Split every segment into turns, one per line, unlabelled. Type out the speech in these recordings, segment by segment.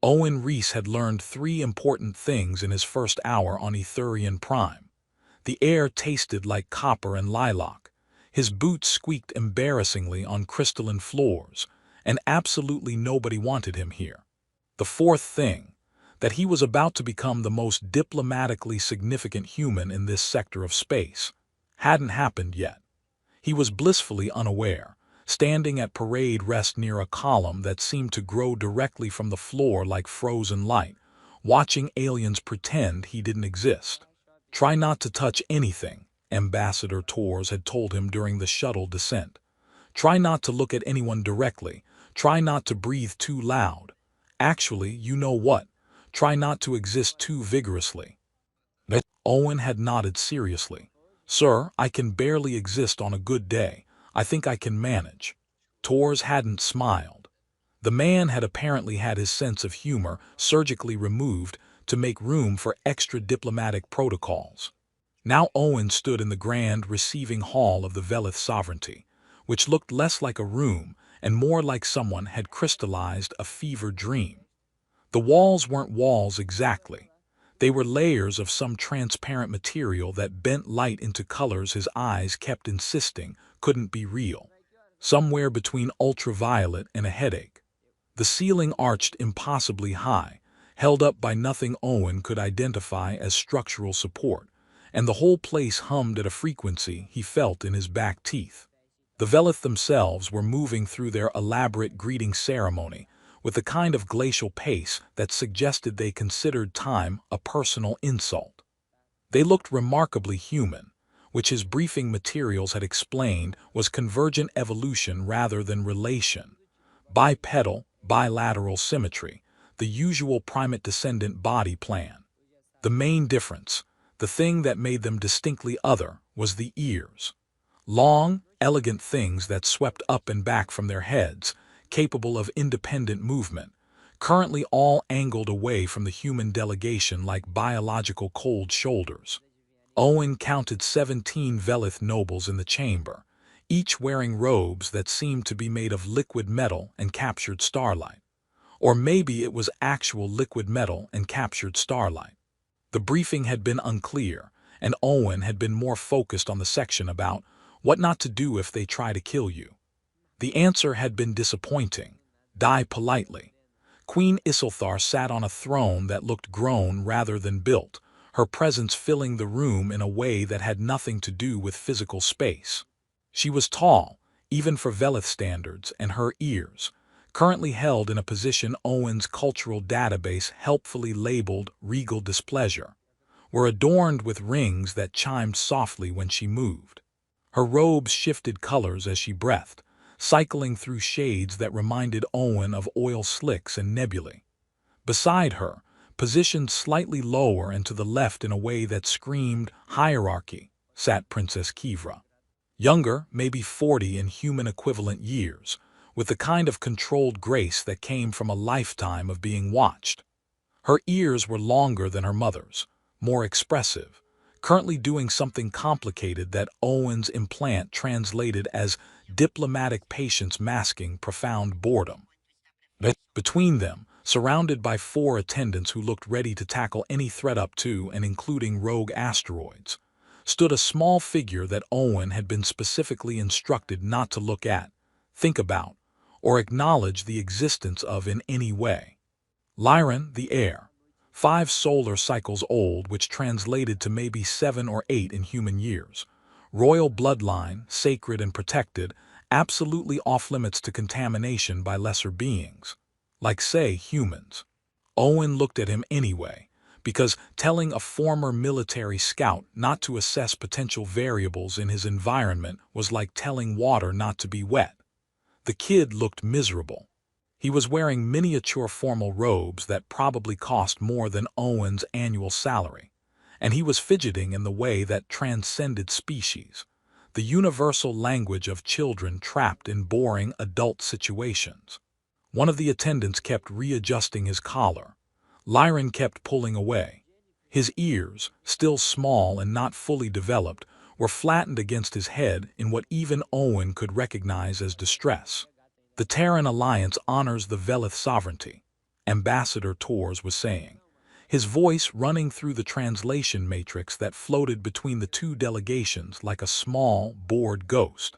Owen Reese had learned three important things in his first hour on Etherian Prime. The air tasted like copper and lilac, his boots squeaked embarrassingly on crystalline floors, and absolutely nobody wanted him here. The fourth thing, that he was about to become the most diplomatically significant human in this sector of space, hadn't happened yet. He was blissfully unaware, standing at parade rest near a column that seemed to grow directly from the floor like frozen light, watching aliens pretend he didn't exist. Try not to touch anything, Ambassador Torres had told him during the shuttle descent. Try not to look at anyone directly. Try not to breathe too loud. Actually, you know what? Try not to exist too vigorously. Owen had nodded seriously. Sir, I can barely exist on a good day. I think I can manage. Torres hadn't smiled. The man had apparently had his sense of humor surgically removed to make room for extra diplomatic protocols. Now Owen stood in the grand receiving hall of the Velith sovereignty, which looked less like a room and more like someone had crystallized a fever dream. The walls weren't walls exactly. They were layers of some transparent material that bent light into colors his eyes kept insisting couldn't be real. Somewhere between ultraviolet and a headache. The ceiling arched impossibly high, held up by nothing Owen could identify as structural support, and the whole place hummed at a frequency he felt in his back teeth. The Velith themselves were moving through their elaborate greeting ceremony with the kind of glacial pace that suggested they considered time a personal insult. They looked remarkably human, which his briefing materials had explained was convergent evolution rather than relation. Bipedal, bilateral symmetry, the usual primate-descendant body plan. The main difference, the thing that made them distinctly other, was the ears. Long, elegant things that swept up and back from their heads, capable of independent movement, currently all angled away from the human delegation like biological cold shoulders. Owen counted 17 Velith nobles in the chamber, each wearing robes that seemed to be made of liquid metal and captured starlight. Or maybe it was actual liquid metal and captured starlight. The briefing had been unclear, and Owen had been more focused on the section about what not to do if they try to kill you. The answer had been disappointing. Die politely. Queen Isilthar sat on a throne that looked grown rather than built, her presence filling the room in a way that had nothing to do with physical space. She was tall, even for Velith standards, and her ears, currently held in a position Owen's cultural database helpfully labeled regal displeasure, were adorned with rings that chimed softly when she moved. Her robes shifted colors as she breathed, cycling through shades that reminded Owen of oil slicks and nebulae. Beside her, positioned slightly lower and to the left in a way that screamed hierarchy, sat Princess Kivra. Younger, maybe 40 in human equivalent years, with the kind of controlled grace that came from a lifetime of being watched. Her ears were longer than her mother's, more expressive, currently doing something complicated that Owen's implant translated as diplomatic patience masking profound boredom. Between them, surrounded by 4 attendants who looked ready to tackle any threat up to and including rogue asteroids, stood a small figure that Owen had been specifically instructed not to look at, think about, or acknowledge the existence of in any way. Lyran, the heir, 5 solar cycles old, which translated to maybe 7 or 8 in human years. Royal bloodline, sacred and protected, absolutely off-limits to contamination by lesser beings. Like, say, humans. Owen looked at him anyway, because telling a former military scout not to assess potential variables in his environment was like telling water not to be wet. The kid looked miserable. He was wearing miniature formal robes that probably cost more than Owen's annual salary, and he was fidgeting in the way that transcended species, the universal language of children trapped in boring adult situations. One of the attendants kept readjusting his collar. Lyran kept pulling away. His ears, still small and not fully developed, were flattened against his head in what even Owen could recognize as distress. The Terran Alliance honors the Velith sovereignty, Ambassador Torres was saying, his voice running through the translation matrix that floated between the two delegations like a small, bored ghost.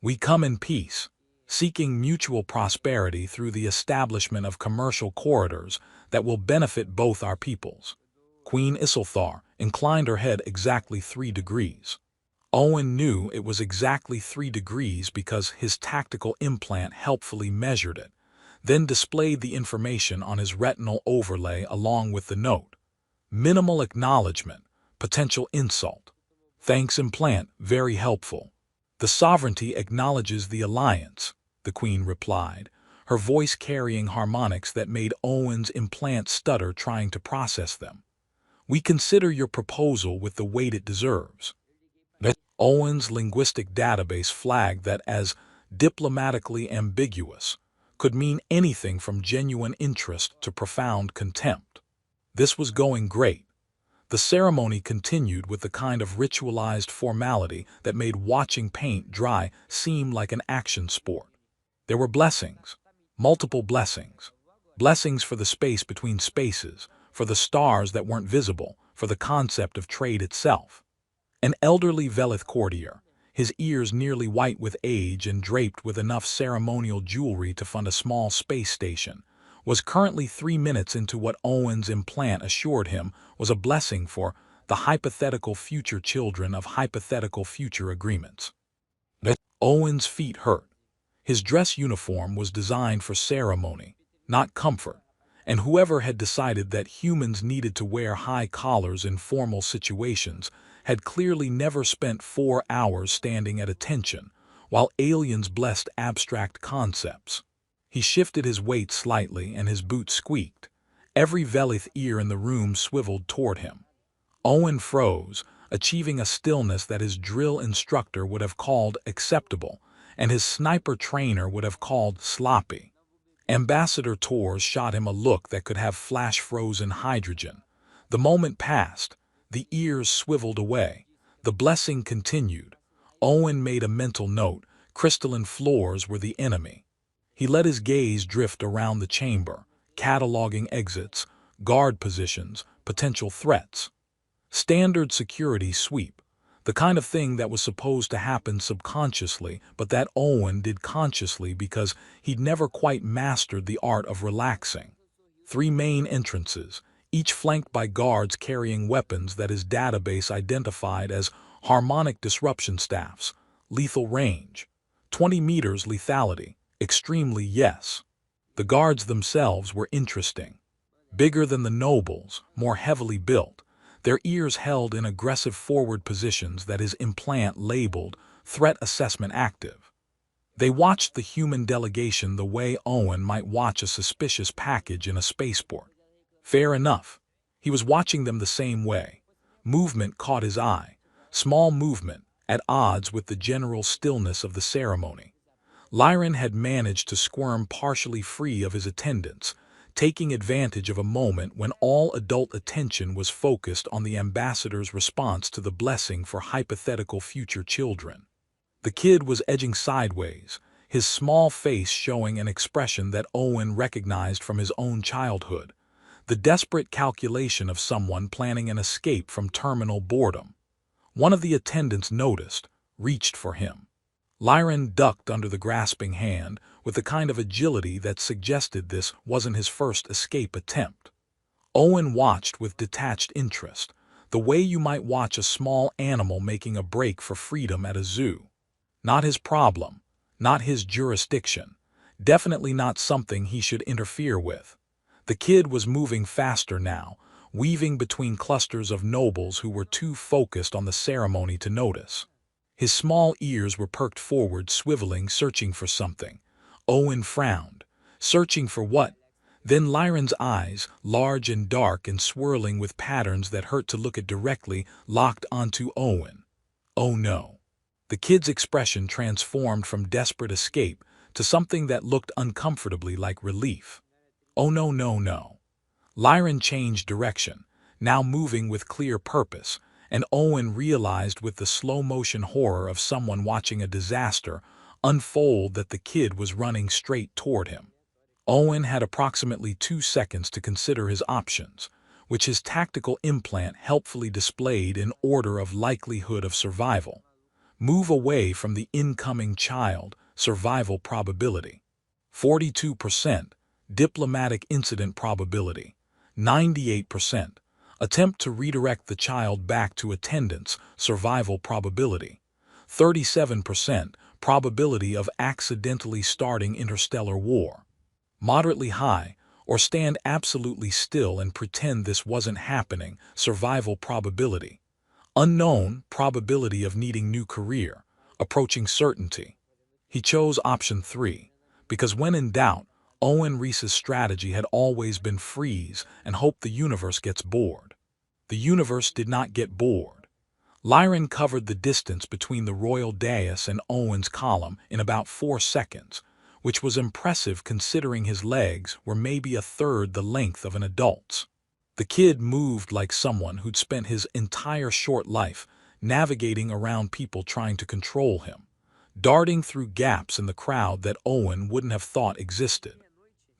We come in peace, seeking mutual prosperity through the establishment of commercial corridors that will benefit both our peoples. Queen Isilthar inclined her head exactly 3 degrees. Owen knew it was exactly 3 degrees because his tactical implant helpfully measured it, then displayed the information on his retinal overlay along with the note. Minimal acknowledgement, potential insult. Thanks implant, very helpful. The sovereignty acknowledges the alliance, the Queen replied, her voice carrying harmonics that made Owen's implant stutter trying to process them. We consider your proposal with the weight it deserves. Owen's linguistic database flagged that as diplomatically ambiguous could mean anything from genuine interest to profound contempt. This was going great. The ceremony continued with the kind of ritualized formality that made watching paint dry seem like an action sport. There were blessings, multiple blessings. Blessings for the space between spaces, for the stars that weren't visible, for the concept of trade itself. An elderly Velith courtier, his ears nearly white with age and draped with enough ceremonial jewelry to fund a small space station, was currently 3 minutes into what Owen's implant assured him was a blessing for the hypothetical future children of hypothetical future agreements. Owen's feet hurt. His dress uniform was designed for ceremony, not comfort, and whoever had decided that humans needed to wear high collars in formal situations had clearly never spent 4 hours standing at attention, while aliens blessed abstract concepts. He shifted his weight slightly and his boots squeaked. Every Velith ear in the room swiveled toward him. Owen froze, achieving a stillness that his drill instructor would have called acceptable, and his sniper trainer would have called sloppy. Ambassador Torres shot him a look that could have flash-frozen hydrogen. The moment passed. The ears swiveled away. The blessing continued. Owen made a mental note. Crystalline floors were the enemy. He let his gaze drift around the chamber, cataloging exits, guard positions, potential threats. Standard security sweep. The kind of thing that was supposed to happen subconsciously, but that Owen did consciously because he'd never quite mastered the art of relaxing. 3 main entrances, each flanked by guards carrying weapons that his database identified as harmonic disruption staffs, lethal range, 20 meters lethality, extremely yes. The guards themselves were interesting. Bigger than the nobles, more heavily built, their ears held in aggressive forward positions that his implant labeled threat assessment active. They watched the human delegation the way Owen might watch a suspicious package in a spaceport. Fair enough. He was watching them the same way. Movement caught his eye. Small movement, at odds with the general stillness of the ceremony. Lyran had managed to squirm partially free of his attendants, taking advantage of a moment when all adult attention was focused on the ambassador's response to the blessing for hypothetical future children. The kid was edging sideways, his small face showing an expression that Owen recognized from his own childhood. The desperate calculation of someone planning an escape from terminal boredom. One of the attendants noticed, reached for him. Lyran ducked under the grasping hand with the kind of agility that suggested this wasn't his first escape attempt. Owen watched with detached interest, the way you might watch a small animal making a break for freedom at a zoo. Not his problem, not his jurisdiction, definitely not something he should interfere with. The kid was moving faster now, weaving between clusters of nobles who were too focused on the ceremony to notice. His small ears were perked forward, swiveling, searching for something. Owen frowned. Searching for what? Then Lyran's eyes, large and dark and swirling with patterns that hurt to look at directly, locked onto Owen. Oh no. The kid's expression transformed from desperate escape to something that looked uncomfortably like relief. Oh no, no, no. Lyran changed direction, now moving with clear purpose, and Owen realized with the slow-motion horror of someone watching a disaster unfold that the kid was running straight toward him. Owen had approximately 2 seconds to consider his options, which his tactical implant helpfully displayed in order of likelihood of survival. Move away from the incoming child, survival probability. 42%, diplomatic incident probability. 98%, attempt to redirect the child back to attendance, survival probability. 37%, probability of accidentally starting interstellar war. Moderately high, or stand absolutely still and pretend this wasn't happening, survival probability. Unknown, probability of needing new career, approaching certainty. He chose option 3, because when in doubt, Owen Reese's strategy had always been freeze and hope the universe gets bored. The universe did not get bored. Lyran covered the distance between the royal dais and Owen's column in about 4 seconds, which was impressive considering his legs were maybe a third the length of an adult's. The kid moved like someone who'd spent his entire short life navigating around people trying to control him, darting through gaps in the crowd that Owen wouldn't have thought existed.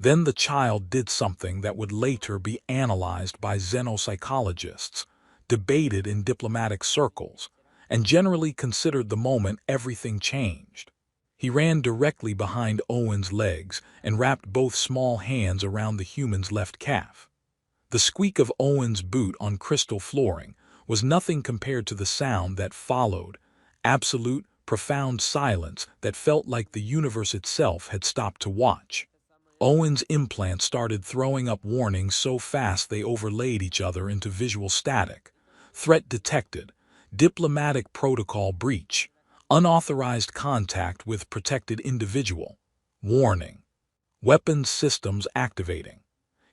Then the child did something that would later be analyzed by xenopsychologists, debated in diplomatic circles, and generally considered the moment everything changed. He ran directly behind Owen's legs and wrapped both small hands around the human's left calf. The squeak of Owen's boot on crystal flooring was nothing compared to the sound that followed, absolute, profound silence that felt like the universe itself had stopped to watch. Owen's implant started throwing up warnings so fast they overlaid each other into visual static. Threat detected, diplomatic protocol breach, unauthorized contact with protected individual, warning, weapons systems activating.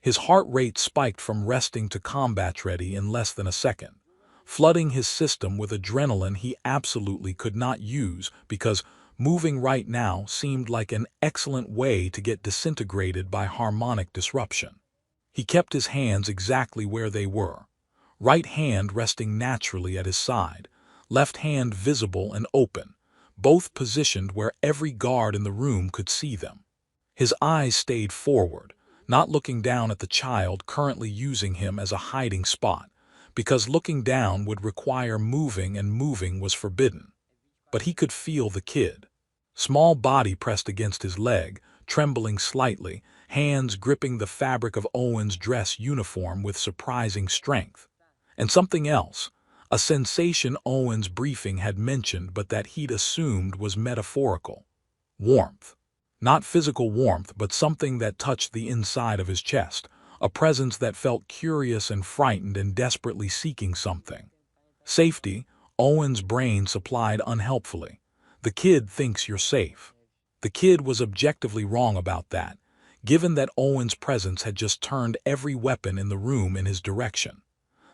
His heart rate spiked from resting to combat ready in less than a second, flooding his system with adrenaline he absolutely could not use because moving right now seemed like an excellent way to get disintegrated by harmonic disruption. He kept his hands exactly where they were, right hand resting naturally at his side, left hand visible and open, both positioned where every guard in the room could see them. His eyes stayed forward, not looking down at the child currently using him as a hiding spot, because looking down would require moving and moving was forbidden. But he could feel the kid. Small body pressed against his leg, trembling slightly, hands gripping the fabric of Owen's dress uniform with surprising strength. And something else, a sensation Owen's briefing had mentioned but that he'd assumed was metaphorical. Warmth. Not physical warmth, but something that touched the inside of his chest, a presence that felt curious and frightened and desperately seeking something. Safety, Owen's brain supplied unhelpfully. The kid thinks you're safe. The kid was objectively wrong about that, given that Owen's presence had just turned every weapon in the room in his direction.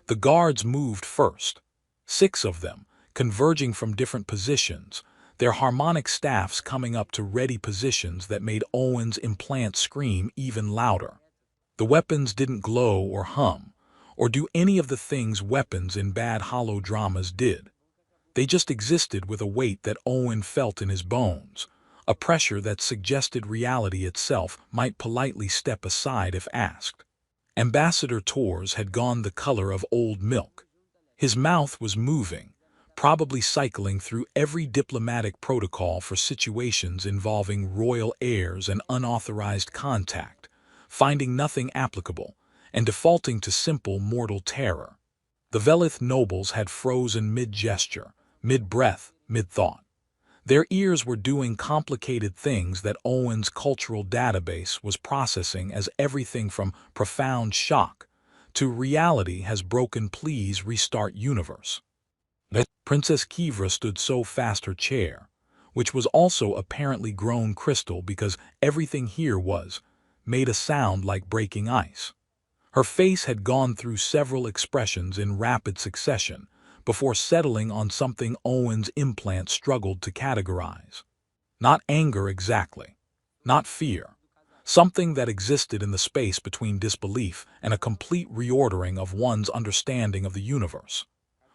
The guards moved first. 6 of them, converging from different positions, their harmonic staffs coming up to ready positions that made Owen's implant scream even louder. The weapons didn't glow or hum, or do any of the things weapons in bad holodramas did. They just existed with a weight that Owen felt in his bones, a pressure that suggested reality itself might politely step aside if asked. Ambassador Torres had gone the color of old milk. His mouth was moving, probably cycling through every diplomatic protocol for situations involving royal heirs and unauthorized contact, finding nothing applicable, and defaulting to simple mortal terror. The Velith nobles had frozen mid-gesture, mid-breath, mid-thought. Their ears were doing complicated things that Owen's cultural database was processing as everything from profound shock to reality has broken, please restart universe. Princess Kivra stood so fast her chair, which was also apparently grown crystal because everything here made a sound like breaking ice. Her face had gone through several expressions in rapid succession before settling on something Owen's implant struggled to categorize. Not anger exactly, not fear, something that existed in the space between disbelief and a complete reordering of one's understanding of the universe.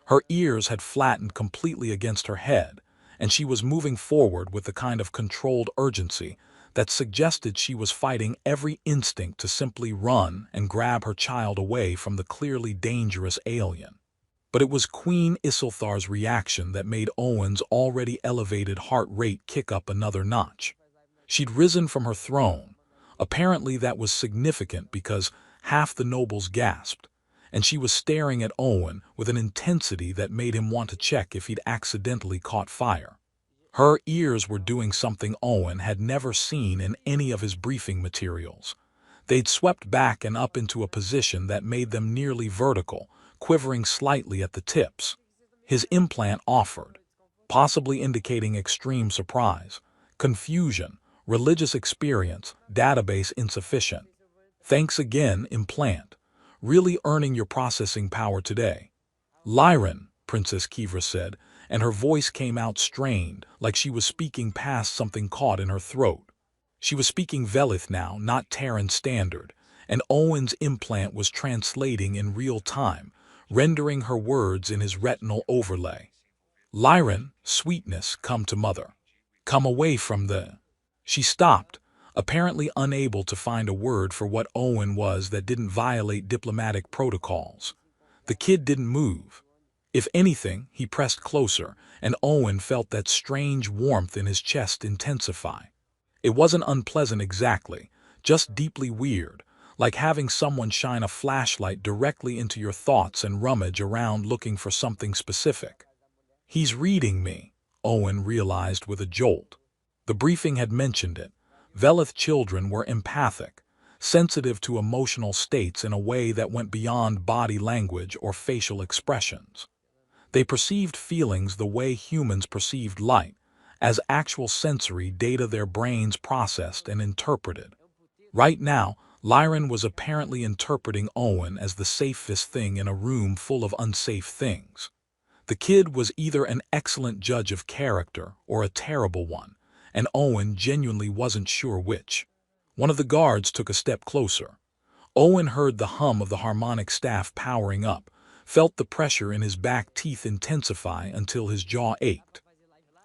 Her ears had flattened completely against her head, and she was moving forward with the kind of controlled urgency that suggested she was fighting every instinct to simply run and grab her child away from the clearly dangerous alien. But it was Queen Issilthar's reaction that made Owen's already elevated heart rate kick up another notch. She'd risen from her throne. Apparently that was significant because half the nobles gasped, and she was staring at Owen with an intensity that made him want to check if he'd accidentally caught fire. Her ears were doing something Owen had never seen in any of his briefing materials. They'd swept back and up into a position that made them nearly vertical, quivering slightly at the tips. His implant offered, possibly indicating extreme surprise, confusion, religious experience, database insufficient. Thanks again, implant. Really earning your processing power today. Lyran, Princess Kivra said, and her voice came out strained, like she was speaking past something caught in her throat. She was speaking Velith now, not Terran Standard, and Owen's implant was translating in real time, rendering her words in his retinal overlay. Lyran, sweetness, come to mother. Come away from the... She stopped, apparently unable to find a word for what Owen was that didn't violate diplomatic protocols. The kid didn't move. If anything, he pressed closer, and Owen felt that strange warmth in his chest intensify. It wasn't unpleasant exactly, just deeply weird, like having someone shine a flashlight directly into your thoughts and rummage around looking for something specific. He's reading me, Owen realized with a jolt. The briefing had mentioned it. Velith children were empathic, sensitive to emotional states in a way that went beyond body language or facial expressions. They perceived feelings the way humans perceived light, as actual sensory data their brains processed and interpreted. Right now, Lyran was apparently interpreting Owen as the safest thing in a room full of unsafe things. The kid was either an excellent judge of character or a terrible one, and Owen genuinely wasn't sure which. One of the guards took a step closer. Owen heard the hum of the harmonic staff powering up, felt the pressure in his back teeth intensify until his jaw ached.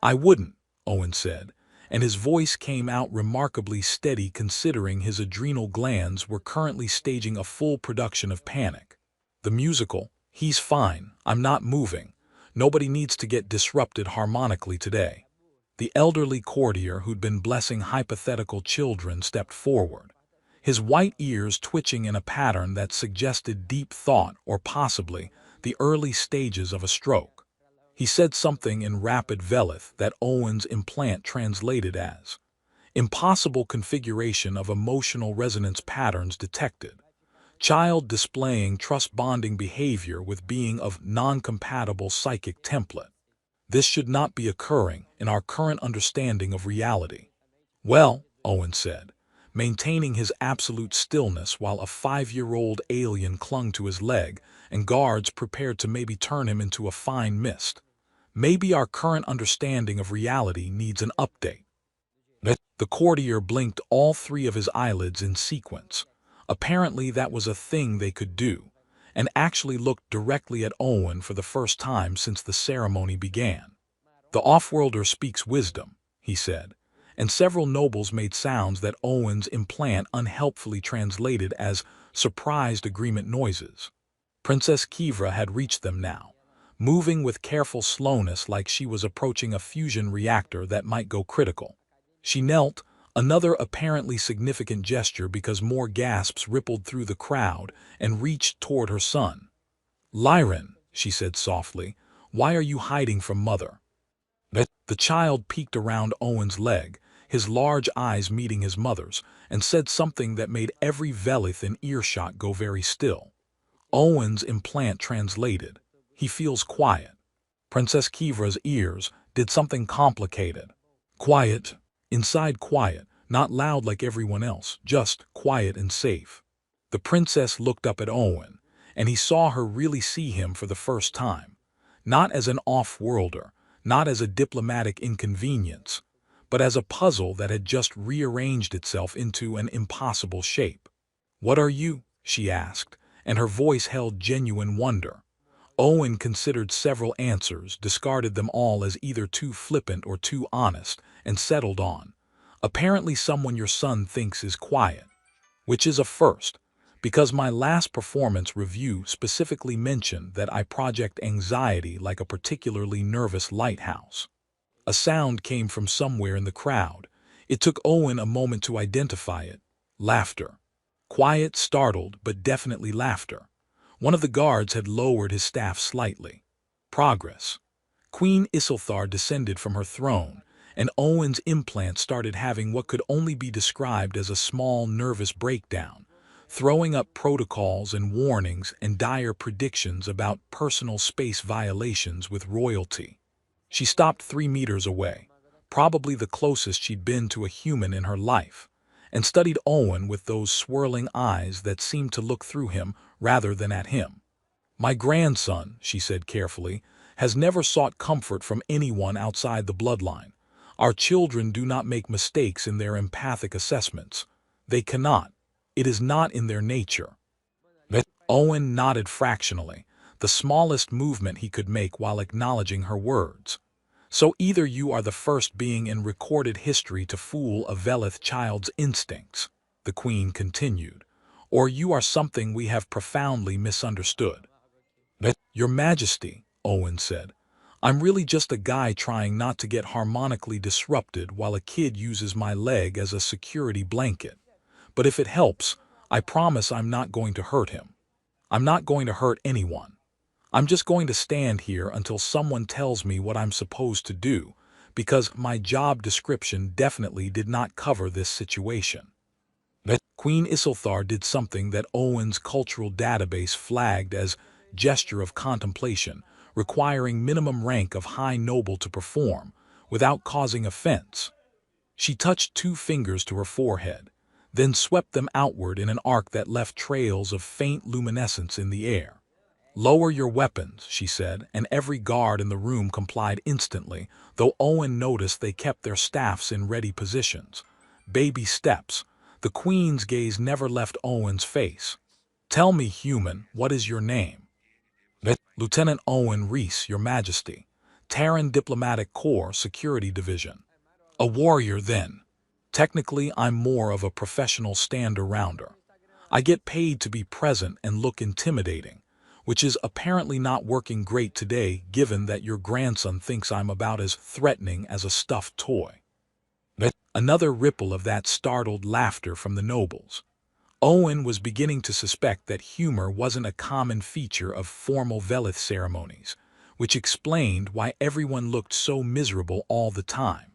I wouldn't, Owen said, and his voice came out remarkably steady considering his adrenal glands were currently staging a full production of panic. The musical, he's fine, I'm not moving. Nobody needs to get disrupted harmonically today. The elderly courtier who'd been blessing hypothetical children stepped forward, his white ears twitching in a pattern that suggested deep thought or possibly the early stages of a stroke. He said something in rapid Velith that Owen's implant translated as, impossible configuration of emotional resonance patterns detected. Child displaying trust-bonding behavior with being of non-compatible psychic template. This should not be occurring in our current understanding of reality. Well, Owen said, maintaining his absolute stillness while a 5-year-old alien clung to his leg and guards prepared to maybe turn him into a fine mist. Maybe our current understanding of reality needs an update. The courtier blinked all 3 of his eyelids in sequence. Apparently that was a thing they could do, and actually looked directly at Owen for the first time since the ceremony began. The off-worlder speaks wisdom, he said, and several nobles made sounds that Owen's implant unhelpfully translated as surprised agreement noises. Princess Kivra had reached them now, moving with careful slowness like she was approaching a fusion reactor that might go critical. She knelt, another apparently significant gesture because more gasps rippled through the crowd, and reached toward her son. Lyran, she said softly, why are you hiding from mother? The child peeked around Owen's leg, his large eyes meeting his mother's, and said something that made every Velith in earshot go very still. Owen's implant translated, he feels quiet. Princess Kivra's ears did something complicated. Quiet. Inside quiet, not loud like everyone else, just quiet and safe. The princess looked up at Owen, and he saw her really see him for the first time. Not as an off-worlder, not as a diplomatic inconvenience, but as a puzzle that had just rearranged itself into an impossible shape. What are you? She asked, and her voice held genuine wonder. Owen considered several answers, discarded them all as either too flippant or too honest, and settled on, Apparently someone your son thinks is quiet, which is a first, because my last performance review specifically mentioned that I project anxiety like a particularly nervous lighthouse. A sound came from somewhere in the crowd. It took Owen a moment to identify it. Laughter. Quiet, startled, but definitely laughter. One of the guards had lowered his staff slightly. Progress. Queen Isilthar descended from her throne, and Owen's implant started having what could only be described as a small nervous breakdown, throwing up protocols and warnings and dire predictions about personal space violations with royalty. She stopped 3 meters away, probably the closest she'd been to a human in her life, and studied Owen with those swirling eyes that seemed to look through him rather than at him. My grandson, she said carefully, has never sought comfort from anyone outside the bloodline. Our children do not make mistakes in their empathic assessments. They cannot. It is not in their nature. Owen nodded fractionally, the smallest movement he could make while acknowledging her words. So either you are the first being in recorded history to fool a Velith child's instincts, the Queen continued, or you are something we have profoundly misunderstood. Your Majesty, Owen said, I'm really just a guy trying not to get harmonically disrupted while a kid uses my leg as a security blanket. But if it helps, I promise I'm not going to hurt him. I'm not going to hurt anyone. I'm just going to stand here until someone tells me what I'm supposed to do, because my job description definitely did not cover this situation. Queen Isilthar did something that Owen's cultural database flagged as gesture of contemplation, requiring minimum rank of high noble to perform, without causing offense. She touched 2 fingers to her forehead, then swept them outward in an arc that left trails of faint luminescence in the air. Lower your weapons, she said, and every guard in the room complied instantly, though Owen noticed they kept their staffs in ready positions. Baby steps. The Queen's gaze never left Owen's face. Tell me, human, what is your name? Lieutenant Owen Reese, Your Majesty. Terran Diplomatic Corps Security Division. A warrior, then. Technically, I'm more of a professional stand-arounder. I get paid to be present and look intimidating, which is apparently not working great today given that your grandson thinks I'm about as threatening as a stuffed toy. Another ripple of that startled laughter from the nobles. Owen was beginning to suspect that humor wasn't a common feature of formal Velith ceremonies, which explained why everyone looked so miserable all the time.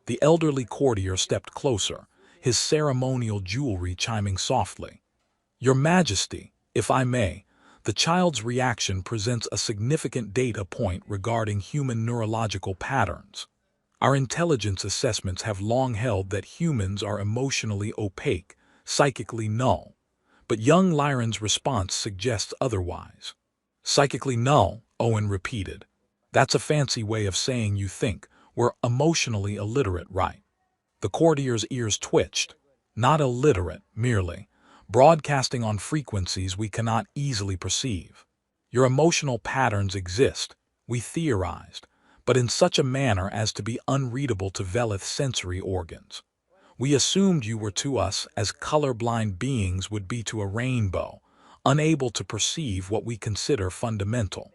The elderly courtier stepped closer, his ceremonial jewelry chiming softly. Your Majesty, if I may, the child's reaction presents a significant data point regarding human neurological patterns. Our intelligence assessments have long held that humans are emotionally opaque, psychically null, but young Lyran's response suggests otherwise. Psychically null, Owen repeated. That's a fancy way of saying you think we're emotionally illiterate, right? The courtier's ears twitched. Not illiterate, merely. Broadcasting on frequencies we cannot easily perceive. Your emotional patterns exist, we theorized, but in such a manner as to be unreadable to Velith sensory organs. We assumed you were to us as colorblind beings would be to a rainbow, unable to perceive what we consider fundamental.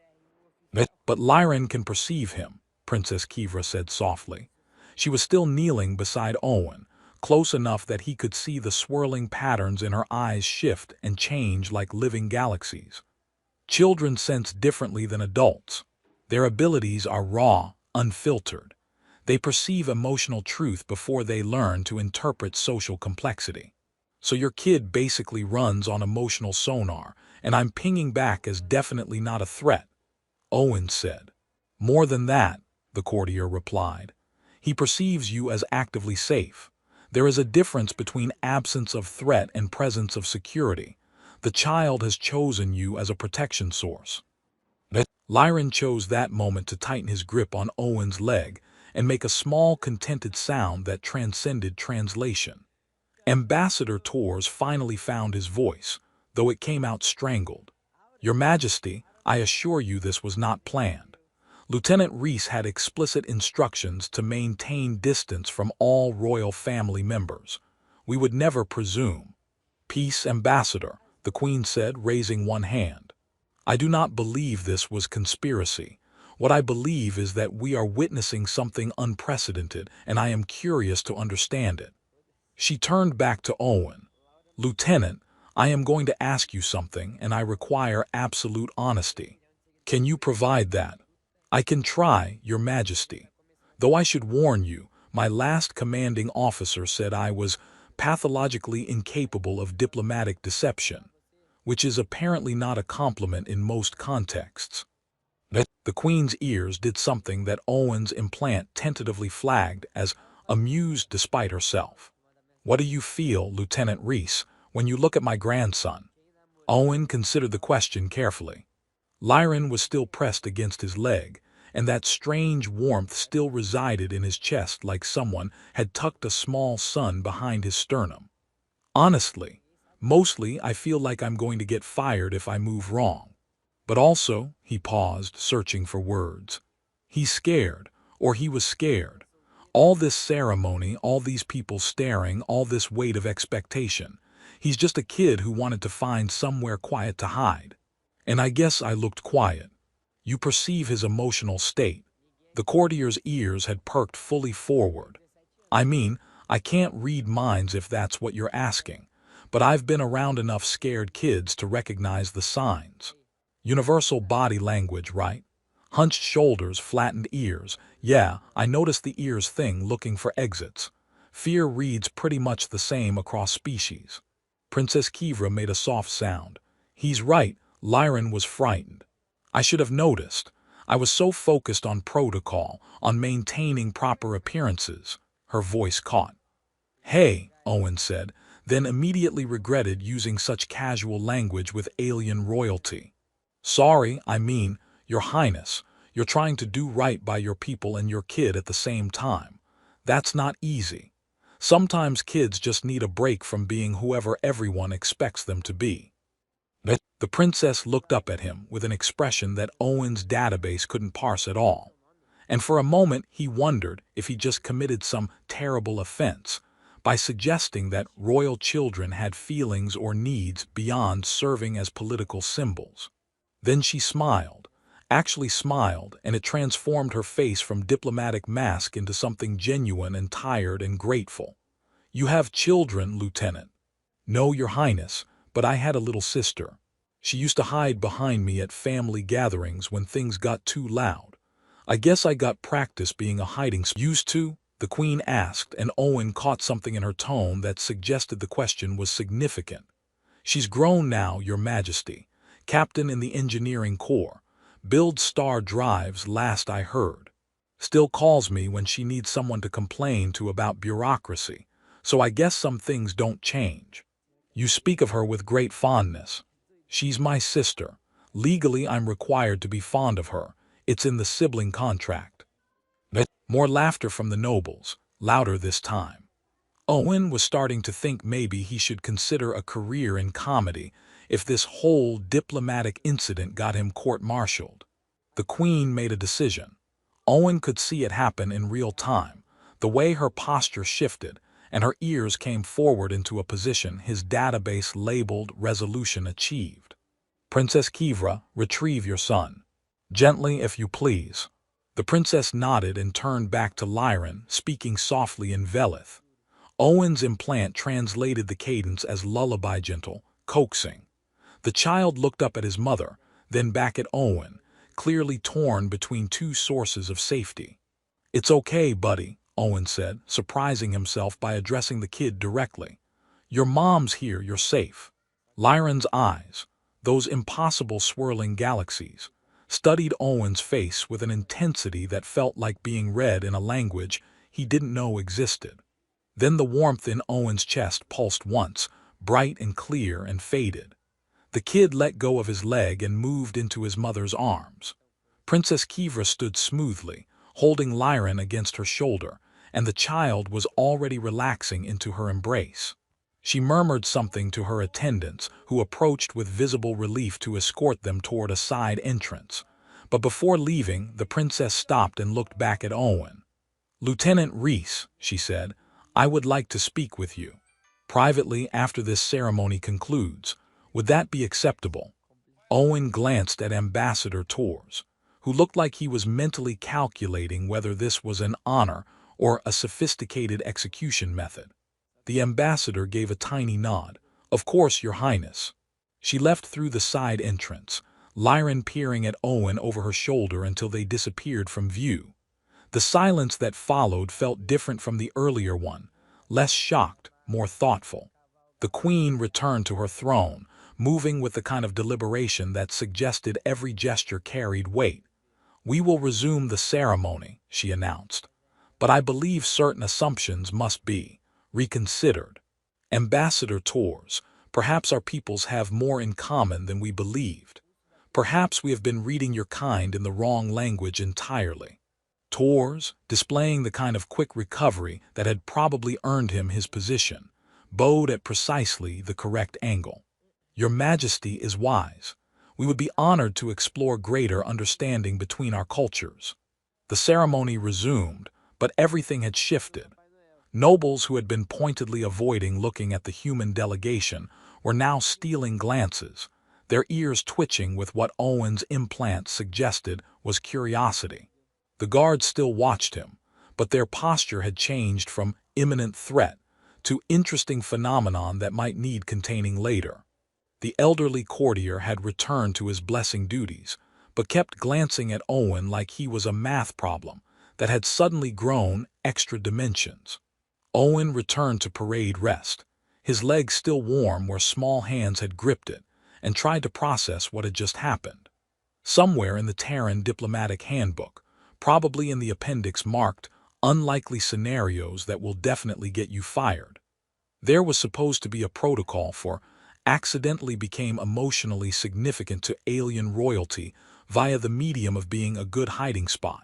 But Lyran can perceive him, Princess Kivra said softly. She was still kneeling beside Owen, close enough that he could see the swirling patterns in her eyes shift and change like living galaxies. Children sense differently than adults. Their abilities are raw, unfiltered. They perceive emotional truth before they learn to interpret social complexity. So your kid basically runs on emotional sonar, and I'm pinging back as definitely not a threat, Owen said. More than that, the courtier replied. He perceives you as actively safe. There is a difference between absence of threat and presence of security. The child has chosen you as a protection source. Lyran chose that moment to tighten his grip on Owen's leg and make a small, contented sound that transcended translation. Ambassador Tors finally found his voice, though it came out strangled. Your Majesty, I assure you this was not planned. Lieutenant Reese had explicit instructions to maintain distance from all royal family members. We would never presume. Peace, Ambassador, the Queen said, raising one hand. I do not believe this was conspiracy. What I believe is that we are witnessing something unprecedented, and I am curious to understand it. She turned back to Owen. Lieutenant, I am going to ask you something, and I require absolute honesty. Can you provide that? I can try, Your Majesty. Though I should warn you, my last commanding officer said I was pathologically incapable of diplomatic deception, which is apparently not a compliment in most contexts. The Queen's ears did something that Owen's implant tentatively flagged as amused despite herself. What do you feel, Lieutenant Reese, when you look at my grandson? Owen considered the question carefully. Lyron was still pressed against his leg, and that strange warmth still resided in his chest like someone had tucked a small sun behind his sternum. Honestly, mostly I feel like I'm going to get fired if I move wrong. But also, he paused, searching for words. He's scared, or he was scared. All this ceremony, all these people staring, all this weight of expectation. He's just a kid who wanted to find somewhere quiet to hide. And I guess I looked quiet. You perceive his emotional state. The courtier's ears had perked fully forward. I mean, I can't read minds if that's what you're asking, but I've been around enough scared kids to recognize the signs. Universal body language, right? Hunched shoulders, flattened ears. Yeah, I noticed the ears thing looking for exits. Fear reads pretty much the same across species. Princess Kivra made a soft sound. He's right, Lyron was frightened. I should have noticed. I was so focused on protocol, on maintaining proper appearances. Her voice caught. Hey, Owen said, then immediately regretted using such casual language with alien royalty. Sorry, I mean, Your Highness, you're trying to do right by your people and your kid at the same time. That's not easy. Sometimes kids just need a break from being whoever everyone expects them to be. The princess looked up at him with an expression that Owen's database couldn't parse at all. And for a moment he wondered if he just committed some terrible offense by suggesting that royal children had feelings or needs beyond serving as political symbols. Then she smiled, actually smiled, and it transformed her face from diplomatic mask into something genuine and tired and grateful. You have children, Lieutenant. No, Your Highness, but I had a little sister. She used to hide behind me at family gatherings when things got too loud. I guess I got practice being a hiding spot. Used to? The Queen asked, and Owen caught something in her tone that suggested the question was significant. She's grown now, Your Majesty. Captain in the Engineering Corps. Builds star drives, last I heard. Still calls me when she needs someone to complain to about bureaucracy, so I guess some things don't change. You speak of her with great fondness. She's my sister. Legally, I'm required to be fond of her. It's in the sibling contract. More laughter from the nobles, louder this time. Owen was starting to think maybe he should consider a career in comedy if this whole diplomatic incident got him court-martialed. The Queen made a decision. Owen could see it happen in real time, the way her posture shifted, and her ears came forward into a position his database labeled resolution achieved. Princess Kivra, retrieve your son. Gently, if you please. The princess nodded and turned back to Lyron, speaking softly in Velith. Owen's implant translated the cadence as lullaby gentle, coaxing. The child looked up at his mother, then back at Owen, clearly torn between two sources of safety. It's okay, buddy, Owen said, surprising himself by addressing the kid directly. Your mom's here, you're safe. Lyron's eyes, those impossible swirling galaxies, studied Owen's face with an intensity that felt like being read in a language he didn't know existed. Then the warmth in Owen's chest pulsed once, bright and clear, and faded. The kid let go of his leg and moved into his mother's arms. Princess Kivra stood smoothly, holding Lyron against her shoulder, and the child was already relaxing into her embrace. She murmured something to her attendants, who approached with visible relief to escort them toward a side entrance. But before leaving, the princess stopped and looked back at Owen. "Lieutenant Reese," she said, "I would like to speak with you. Privately after this ceremony concludes. Would that be acceptable?" Owen glanced at Ambassador Tors, who looked like he was mentally calculating whether this was an honor or a sophisticated execution method. The ambassador gave a tiny nod. "Of course, Your Highness." She left through the side entrance, Lyran peering at Owen over her shoulder until they disappeared from view. The silence that followed felt different from the earlier one, less shocked, more thoughtful. The queen returned to her throne, moving with the kind of deliberation that suggested every gesture carried weight. "We will resume the ceremony," she announced. "But I believe certain assumptions must be reconsidered. Ambassador Tors, perhaps our peoples have more in common than we believed. Perhaps we have been reading your kind in the wrong language entirely." Tors, displaying the kind of quick recovery that had probably earned him his position, bowed at precisely the correct angle. "Your Majesty is wise. We would be honored to explore greater understanding between our cultures." The ceremony resumed, but everything had shifted. Nobles who had been pointedly avoiding looking at the human delegation were now stealing glances, their ears twitching with what Owen's implant suggested was curiosity. The guards still watched him, but their posture had changed from imminent threat to interesting phenomenon that might need containing later. The elderly courtier had returned to his blessing duties, but kept glancing at Owen like he was a math problem that had suddenly grown extra dimensions. Owen returned to parade rest, his legs still warm where small hands had gripped it, and tried to process what had just happened. Somewhere in the Terran diplomatic handbook, probably in the appendix marked "unlikely scenarios that will definitely get you fired," there was supposed to be a protocol for accidentally became emotionally significant to alien royalty via the medium of being a good hiding spot.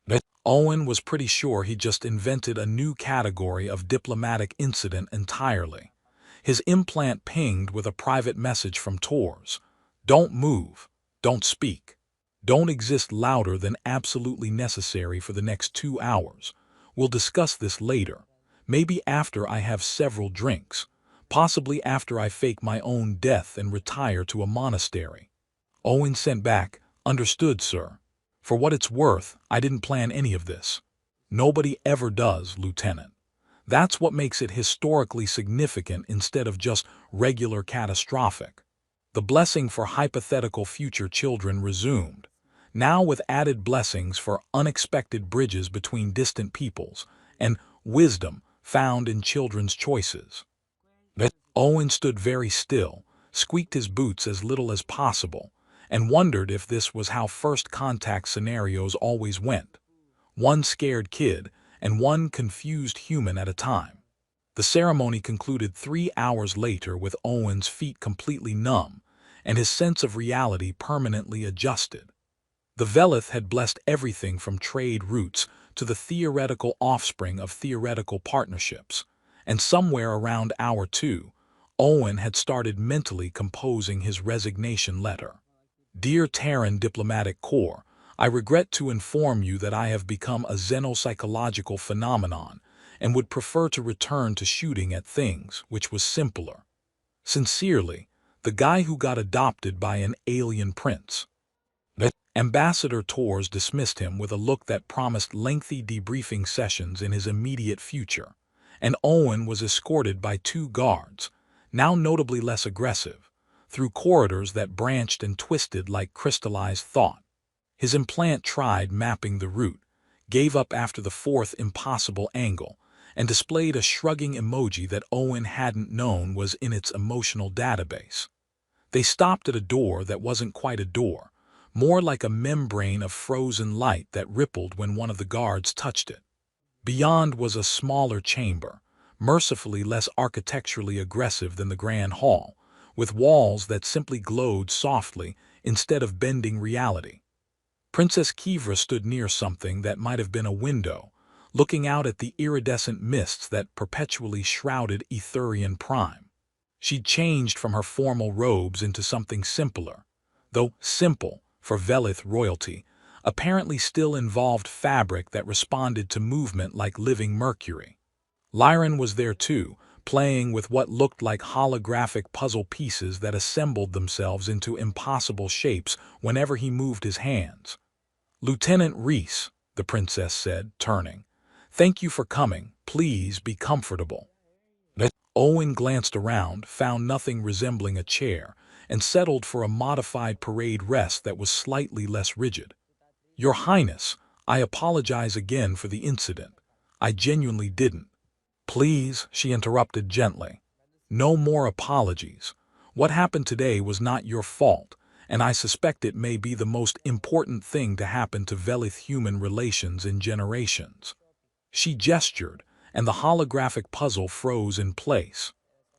But Owen was pretty sure he just invented a new category of diplomatic incident entirely. His implant pinged with a private message from Tors. "Don't move. Don't speak. Don't exist louder than absolutely necessary for the next 2 hours. We'll discuss this later. Maybe after I have several drinks. Possibly after I fake my own death and retire to a monastery." Owen sent back, "Understood, sir. For what it's worth, I didn't plan any of this." "Nobody ever does, Lieutenant. That's what makes it historically significant instead of just regular catastrophic." The blessing for hypothetical future children resumed, now with added blessings for unexpected bridges between distant peoples and wisdom found in children's choices. Owen stood very still, squeaked his boots as little as possible, and wondered if this was how first contact scenarios always went. One scared kid and one confused human at a time. The ceremony concluded 3 hours later with Owen's feet completely numb and his sense of reality permanently adjusted. The Velith had blessed everything from trade routes to the theoretical offspring of theoretical partnerships, and somewhere around hour 2, Owen had started mentally composing his resignation letter. "Dear Terran Diplomatic Corps, I regret to inform you that I have become a xenopsychological phenomenon and would prefer to return to shooting at things, which was simpler. Sincerely, the guy who got adopted by an alien prince." Ambassador Tors dismissed him with a look that promised lengthy debriefing sessions in his immediate future, and Owen was escorted by 2 guards, now notably less aggressive, through corridors that branched and twisted like crystallized thought. His implant tried mapping the route, gave up after the 4th impossible angle, and displayed a shrugging emoji that Owen hadn't known was in its emotional database. They stopped at a door that wasn't quite a door, more like a membrane of frozen light that rippled when one of the guards touched it. Beyond was a smaller chamber, mercifully less architecturally aggressive than the Grand Hall, with walls that simply glowed softly instead of bending reality. Princess Kivra stood near something that might have been a window, looking out at the iridescent mists that perpetually shrouded Etherian Prime. She'd changed from her formal robes into something simpler, though simple, for Velith royalty, apparently still involved fabric that responded to movement like living mercury. Lyran was there too, playing with what looked like holographic puzzle pieces that assembled themselves into impossible shapes whenever he moved his hands. "Lieutenant Reese," the princess said, turning. "Thank you for coming. Please be comfortable." Owen glanced around, found nothing resembling a chair, and settled for a modified parade rest that was slightly less rigid. "Your Highness, I apologize again for the incident. I genuinely didn't." "Please," she interrupted gently. "No more apologies. What happened today was not your fault, and I suspect it may be the most important thing to happen to Velith-human relations in generations." She gestured, and the holographic puzzle froze in place.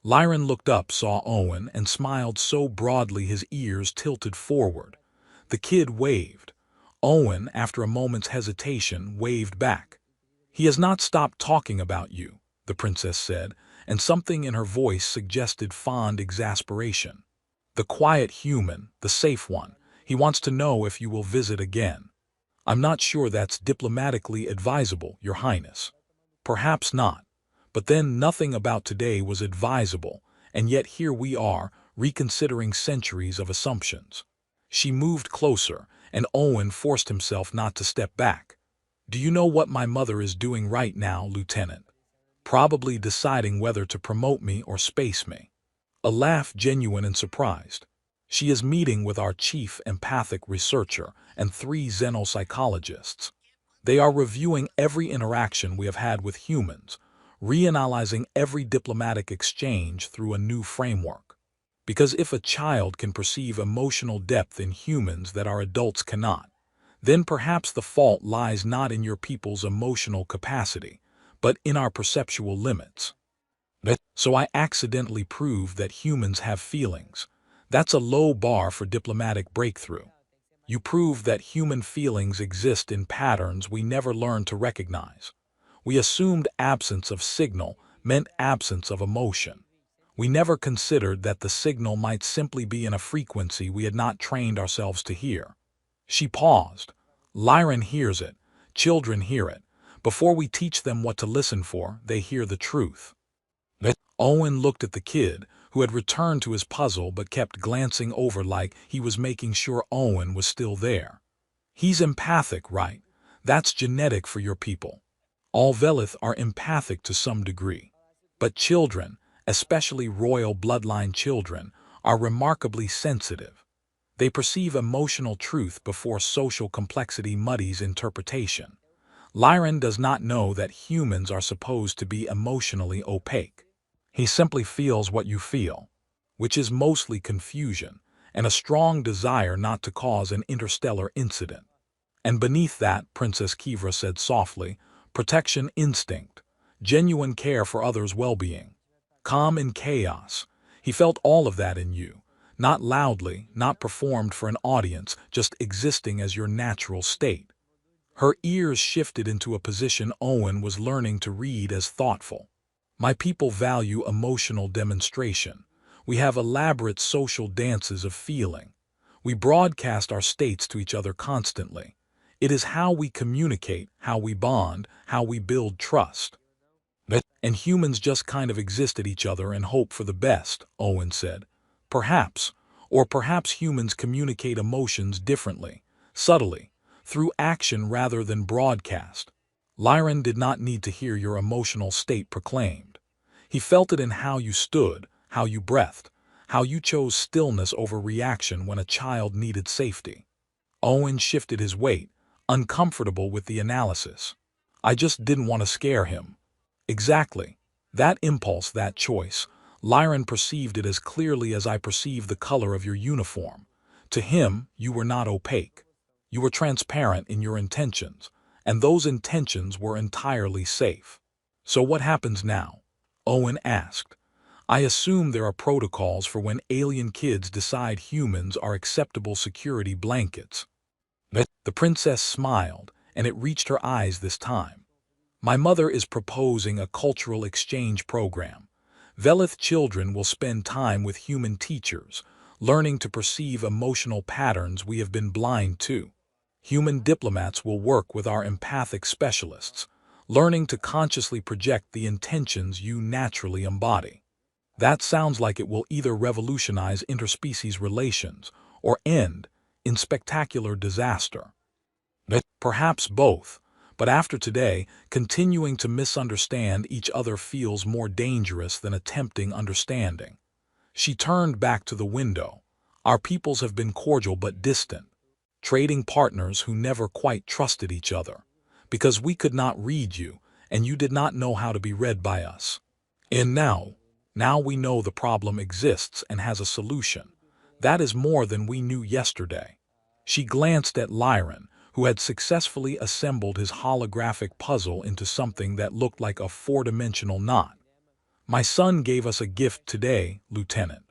Lyran looked up, saw Owen, and smiled so broadly his ears tilted forward. The kid waved. Owen, after a moment's hesitation, waved back. "He has not stopped talking about you," the princess said, and something in her voice suggested fond exasperation. "The quiet human, the safe one. He wants to know if you will visit again." "I'm not sure that's diplomatically advisable, Your Highness." "Perhaps not. But then nothing about today was advisable, and yet here we are, reconsidering centuries of assumptions." She moved closer, and Owen forced himself not to step back. "Do you know what my mother is doing right now, Lieutenant? Probably deciding whether to promote me or space me." A laugh, genuine and surprised. "She is meeting with our chief empathic researcher and 3 xenopsychologists. They are reviewing every interaction we have had with humans, reanalyzing every diplomatic exchange through a new framework. Because if a child can perceive emotional depth in humans that our adults cannot, then perhaps the fault lies not in your people's emotional capacity, but in our perceptual limits." "So I accidentally proved that humans have feelings. That's a low bar for diplomatic breakthrough. You proved that human feelings exist in patterns we never learned to recognize. We assumed absence of signal meant absence of emotion. We never considered that the signal might simply be in a frequency we had not trained ourselves to hear." She paused. "Lyran hears it. Children hear it. Before we teach them what to listen for, they hear the truth." Owen looked at the kid, who had returned to his puzzle but kept glancing over like he was making sure Owen was still there. "He's empathic, right? That's genetic for your people. All Velith are empathic to some degree. But children, especially royal bloodline children, are remarkably sensitive. They perceive emotional truth before social complexity muddies interpretation. Lyran does not know that humans are supposed to be emotionally opaque. He simply feels what you feel, which is mostly confusion and a strong desire not to cause an interstellar incident. And beneath that," Princess Kivra said softly, "protection instinct, genuine care for others' well-being. Calm in chaos. He felt all of that in you, not loudly, not performed for an audience, just existing as your natural state." Her ears shifted into a position Owen was learning to read as thoughtful. "My people value emotional demonstration. We have elaborate social dances of feeling. We broadcast our states to each other constantly. It is how we communicate, how we bond, how we build trust." "And humans just kind of exist at each other and hope for the best," Owen said. "Perhaps, or perhaps humans communicate emotions differently, subtly, through action rather than broadcast." Lyran did not need to hear your emotional state proclaimed. He felt it in how you stood, how you breathed, how you chose stillness over reaction when a child needed safety. Owen shifted his weight, uncomfortable with the analysis. "I just didn't want to scare him." "Exactly. That impulse, that choice. Lyran perceived it as clearly as I perceive the color of your uniform. To him, you were not opaque. You were transparent in your intentions, and those intentions were entirely safe." "So what happens now?" Owen asked. "I assume there are protocols for when alien kids decide humans are acceptable security blankets." The princess smiled, and it reached her eyes this time. "My mother is proposing a cultural exchange program. Velith children will spend time with human teachers, learning to perceive emotional patterns we have been blind to. Human diplomats will work with our empathic specialists, learning to consciously project the intentions you naturally embody. That sounds like it will either revolutionize interspecies relations or end in spectacular disaster. Perhaps both, but after today, continuing to misunderstand each other feels more dangerous than attempting understanding. She turned back to the window. Our peoples have been cordial but distant, trading partners who never quite trusted each other, because we could not read you, and you did not know how to be read by us. And now we know the problem exists and has a solution. That is more than we knew yesterday. She glanced at Lyran, who had successfully assembled his holographic puzzle into something that looked like a four-dimensional knot. My son gave us a gift today, Lieutenant.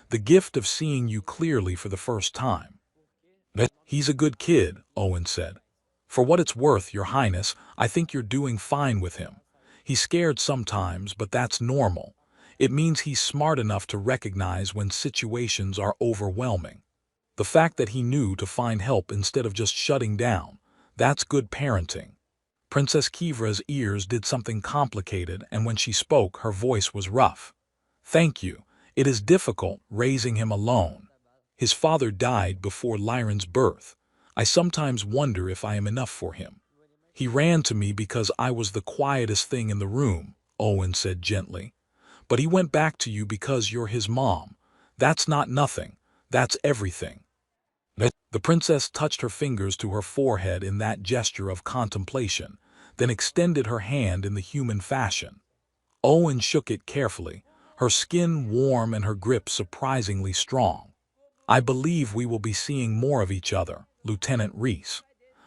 The gift of seeing you clearly for the first time. He's a good kid, Owen said. For what it's worth, Your Highness, I think you're doing fine with him. He's scared sometimes, but that's normal. It means he's smart enough to recognize when situations are overwhelming. The fact that he knew to find help instead of just shutting down, that's good parenting. Princess Kivra's ears did something complicated, and when she spoke, her voice was rough. Thank you. It is difficult raising him alone. His father died before Lyran's birth. I sometimes wonder if I am enough for him. He ran to me because I was the quietest thing in the room, Owen said gently. But he went back to you because you're his mom. That's not nothing. That's everything. The princess touched her fingers to her forehead in that gesture of contemplation, then extended her hand in the human fashion. Owen shook it carefully, her skin warm and her grip surprisingly strong. I believe we will be seeing more of each other, Lieutenant Reese.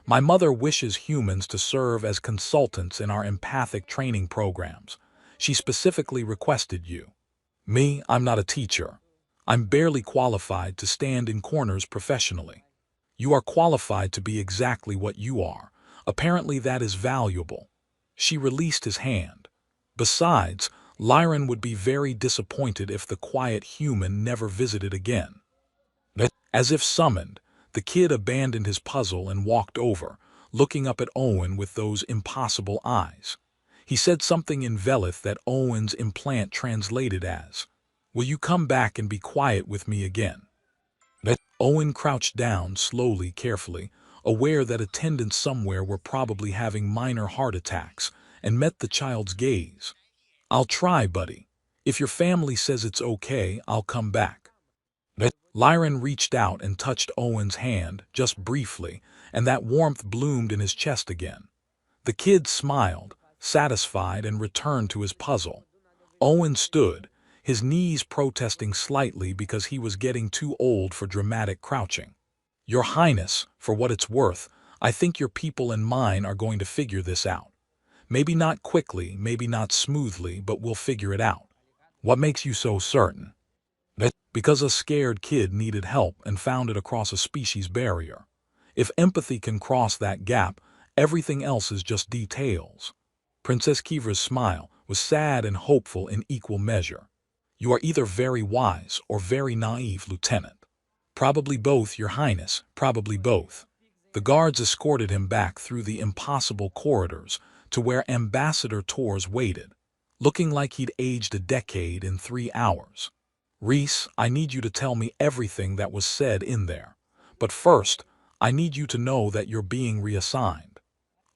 My mother wishes humans to serve as consultants in our empathic training programs. She specifically requested you. Me, I'm not a teacher. I'm barely qualified to stand in corners professionally. You are qualified to be exactly what you are. Apparently that is valuable. She released his hand. Besides, Lyran would be very disappointed if the quiet human never visited again. As if summoned, the kid abandoned his puzzle and walked over, looking up at Owen with those impossible eyes. He said something in Velith that Owen's implant translated as, "Will you come back and be quiet with me again?" Owen crouched down slowly, carefully, aware that attendants somewhere were probably having minor heart attacks, and met the child's gaze. "I'll try, buddy. If your family says it's okay, I'll come back." Lyran reached out and touched Owen's hand, just briefly, and that warmth bloomed in his chest again. The kid smiled, satisfied, and returned to his puzzle. Owen stood, his knees protesting slightly because he was getting too old for dramatic crouching. "Your Highness, for what it's worth, I think your people and mine are going to figure this out. Maybe not quickly, maybe not smoothly, but we'll figure it out." "What makes you so certain?" "Because a scared kid needed help and found it across a species barrier. If empathy can cross that gap, everything else is just details." Princess Kivra's smile was sad and hopeful in equal measure. "You are either very wise or very naive, Lieutenant." "Probably both, Your Highness, probably both." The guards escorted him back through the impossible corridors to where Ambassador Torres waited, looking like he'd aged a decade in 3 hours. "Reese, I need you to tell me everything that was said in there. But first, I need you to know that you're being reassigned."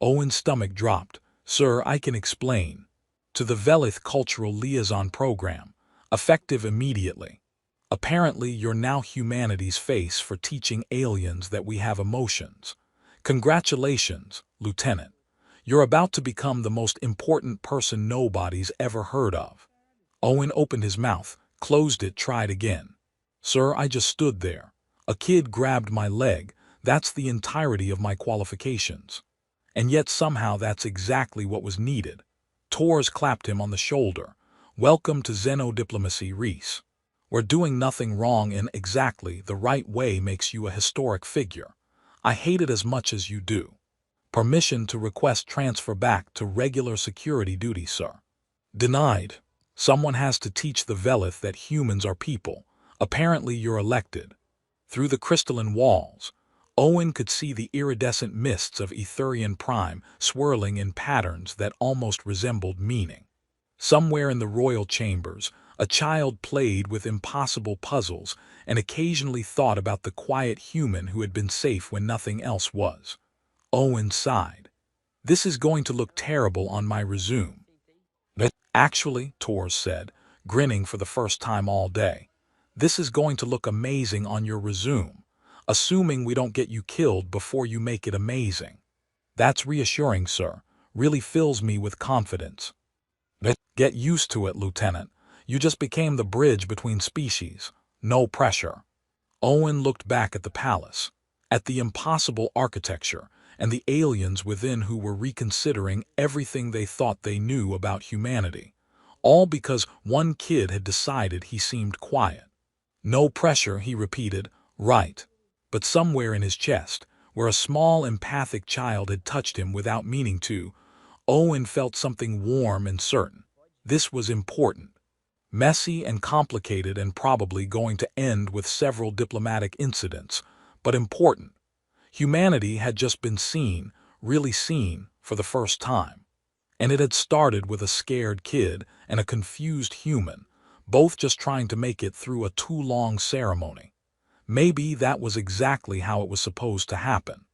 Owen's stomach dropped. "Sir, I can explain. To the Velith Cultural Liaison Program, effective immediately. Apparently, you're now humanity's face for teaching aliens that we have emotions. Congratulations, Lieutenant. You're about to become the most important person nobody's ever heard of." Owen opened his mouth, closed it, tried again. "Sir, I just stood there. A kid grabbed my leg. That's the entirety of my qualifications. And yet somehow that's exactly what was needed." Torres clapped him on the shoulder. "Welcome to Xenodiplomacy, Reese. Where doing nothing wrong in exactly the right way makes you a historic figure. I hate it as much as you do. Permission to request transfer back to regular security duty, sir." "Denied. Someone has to teach the Velith that humans are people. Apparently you're elected. Through the crystalline walls, Owen could see the iridescent mists of Etherian Prime swirling in patterns that almost resembled meaning. Somewhere in the royal chambers, a child played with impossible puzzles and occasionally thought about the quiet human who had been safe when nothing else was. Owen sighed. This is going to look terrible on my resume. Actually, Torres said, grinning for the first time all day, this is going to look amazing on your resume, assuming we don't get you killed before you make it amazing. That's reassuring, sir. Really fills me with confidence. Get used to it, Lieutenant. You just became the bridge between species. No pressure. Owen looked back at the palace, at the impossible architecture, and the aliens within who were reconsidering everything they thought they knew about humanity. All because one kid had decided he seemed quiet. No pressure, he repeated. Right. But somewhere in his chest, where a small empathic child had touched him without meaning to, Owen felt something warm and certain. This was important. Messy and complicated and probably going to end with several diplomatic incidents, but important. Humanity had just been seen, really seen, for the first time. And it had started with a scared kid and a confused human, both just trying to make it through a too long ceremony. Maybe that was exactly how it was supposed to happen.